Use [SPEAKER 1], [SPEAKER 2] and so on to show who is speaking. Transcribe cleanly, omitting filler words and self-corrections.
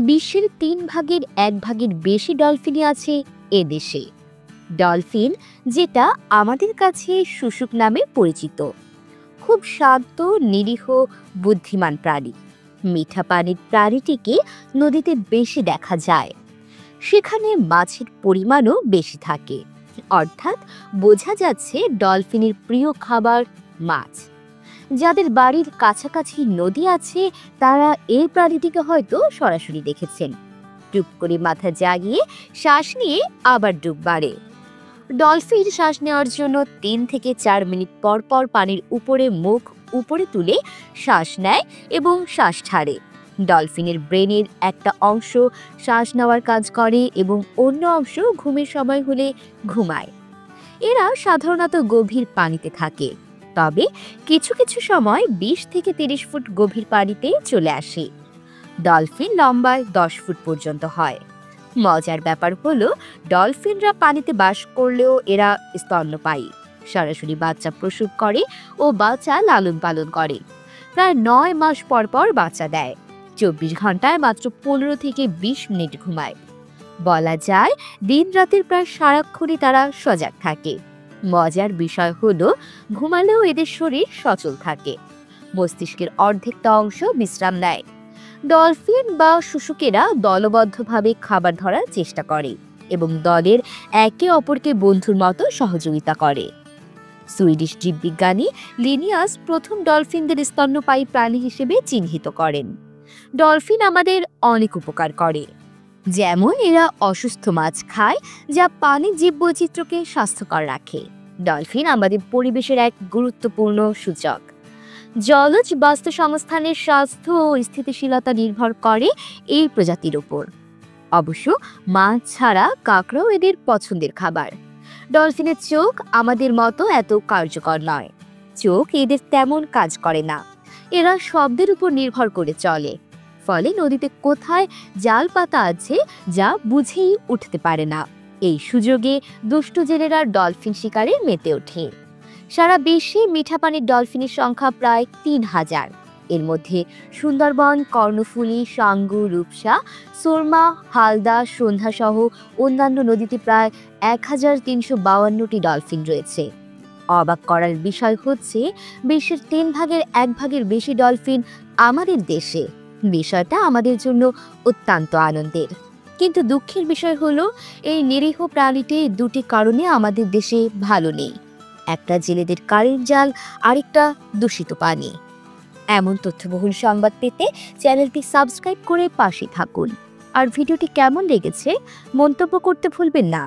[SPEAKER 1] বিশ্বের 1/3 বেশি ডলফিনই আছে এদেশে। ডলফিন, যেটা আমাদের কাছে শুশুক নামে পরিচিত, খুব শান্ত, নিরীহ, বুদ্ধিমান প্রাণী। মিঠা পানির প্রাণীটিকে নদীতে বেশি দেখা যায়, সেখানে মাছের পরিমাণও বেশি থাকে। অর্থাৎ বোঝা যাচ্ছে ডলফিনের প্রিয় খাবার মাছ। যাদের বাড়ির কাছাকাছি নদী আছে তারা এই প্রাণীটিকে হয়তো সরাসরি দেখেছেন। টুপ করে মাথা জাগিয়ে শ্বাস নিয়ে আবার ডুব মারে। ডলফিন শ্বাস নেওয়ার জন্য 3 থেকে 4 মিনিট পর পর পানির উপরে মুখ উপরে তুলে শ্বাস নেয় এবং শ্বাস ছাড়ে। ডলফিনের ব্রেনের একটা অংশ শ্বাস নেওয়ার কাজ করে এবং অন্য অংশ ঘুমের সময় হলে ঘুমায়। এরা সাধারণত গভীর পানিতে থাকে, তবে কিছু কিছু সময় 20 থেকে 30 ফুট গভীর পানিতে চলে আসে। ডলফিন লম্বায় 10 ফুট পর্যন্ত হয়। মজার ব্যাপার হলো, ডলফিনরা পানিতে বাস করলেও এরা স্তন্যপায়ী, সরাসরি বাচ্চা প্রসব করে ও বাচ্চা লালন পালন করে। প্রায় 9 মাস পর পর বাচ্চা দেয়। 24 ঘন্টায় মাত্র 15 থেকে 20 মিনিট ঘুমায়। বলা যায় দিন রাতের প্রায় সারাক্ষণই তারা সজাগ থাকে। মজার বিষয় হলো, ঘুমালেও এদের শরীর সচল থাকে। মস্তিষ্কের অর্ধেকটা অংশ বিশ্রাম নেয়। ডলফিন বা শুশুকেরা দলবদ্ধভাবে খাবার ধরার চেষ্টা করে এবং দলের একে অপরকে বন্ধুর মতো সহযোগিতা করে। সুইডিশ জীববিজ্ঞানী লিনিয়াস প্রথম ডলফিনদের স্তন্যপায়ী প্রাণী হিসেবে চিহ্নিত করেন। ডলফিন আমাদের অনেক উপকার করে, যেমন এরা অসুস্থ মাছ খায়, যা পানির জীববৈচিত্র্যকে স্বাস্থ্যকর রাখে। ডলফিন আমাদের পরিবেশের এক গুরুত্বপূর্ণ সূচক। জলজ বাস্তুসংস্থানের স্বাস্থ্য ও স্থিতিশীলতা নির্ভর করে এই প্রজাতির উপর। অবশ্য মাছ ছাড়া কাঁকড়াও এদের পছন্দের খাবার। ডলফিনের চোখ আমাদের মতো এত কার্যকর নয়। চোখ এদের তেমন কাজ করে না। এরা শব্দের উপর নির্ভর করে চলে, ফলে নদীতে কোথায় জাল পাতা আছে যা বুঝেই উঠতে পারে না। এই সুযোগে দুষ্টু জেলেরা ডলফিন শিকারে মেতে ওঠে। সারা বিশ্বে মিঠা পানির ডলফিনের সংখ্যা প্রায় 3000। এর মধ্যে সুন্দরবন, কর্ণফুলী, সাঙ্গু, রূপসা, সুরমা, হালদা, সন্ধ্যা সহ অন্যান্য নদীতে প্রায় 1352টি ডলফিন রয়েছে। অবাক করার বিষয় হচ্ছে, বিশ্বের 1/3 বেশি ডলফিন আমাদের দেশে। বিষয়টা আমাদের জন্য অত্যন্ত আনন্দের। কিন্তু দুঃখের বিষয় হলো, এই নিরীহ প্রাণীটি দুটি কারণে আমাদের দেশে ভালো নেই। একটা জেলেদের কারেন্ট জাল, আরেকটা দূষিত পানি। এমন তথ্যবহুল সংবাদ পেতে চ্যানেলটি সাবস্ক্রাইব করে পাশে থাকুন। আর ভিডিওটি কেমন লেগেছে মন্তব্য করতে ভুলবেন না।